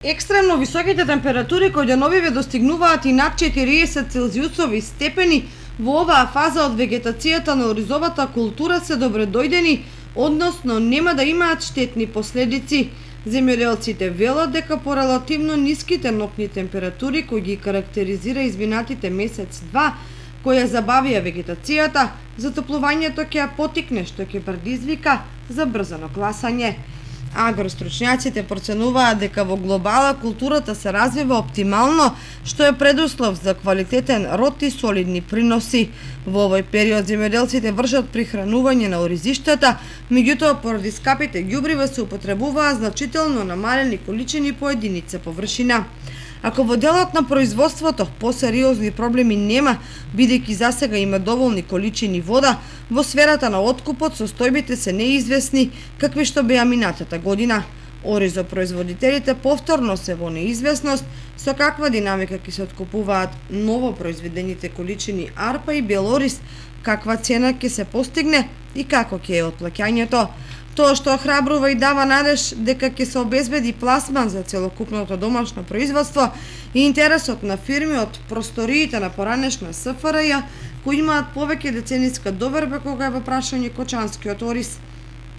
Екстремно високите температури кои деновиве достигнуваат и над 40 целзиусови степени во оваа фаза од вегетацијата на оризовата култура се добредојдени, односно нема да имаат штетни последици. Земјоделците велат дека по релативно ниските ноќни температури кои ги карактеризира изминатите месец-два, кои ја забавија вегетацијата, затоплувањето ќе ја потикне, што ќе предизвика забрзано класање. Агростручњаците проценуваат дека во глобала културата се развива оптимално, што е предуслов за квалитетен род и солидни приноси. Во овој период земјоделците вршат прихранување на оризиштата, меѓутоа поради скапите ѓубрива се употребуваат значително намалени количини по единица површина. Ако во делот на производството посериозни проблеми нема, бидејќи засега има доволни количини вода, во сферата на откупот состојбите се неизвестни, какви што беа минатата година. Оризопроизводителите повторно се во неизвестност со каква динамика ќе се откупуваат ново произведените количини арпа и белориз, каква цена ќе се постигне и како ќе е отплаќањето. Тоа што охрабрува и дава надеж дека ќе се обезбеди пласман за целокупното домашно производство и интересот на фирми од просториите на поранешна СФРЈ кои имаат повеќе децениска доверба кога е во прашање кочанскиот ориз.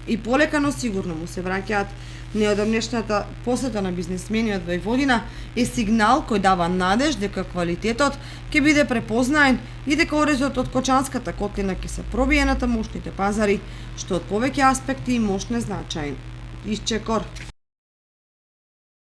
И полека, но сигурно му се враќаат. Неодамнешната посета на бизнисмени од Војводина е сигнал кој дава надеж дека квалитетот ќе биде препознаен и дека оризот од кочанската котлина ќе се пробие на тамошните пазари, што од повеќе аспекти и мощ не значаен. Исчекор.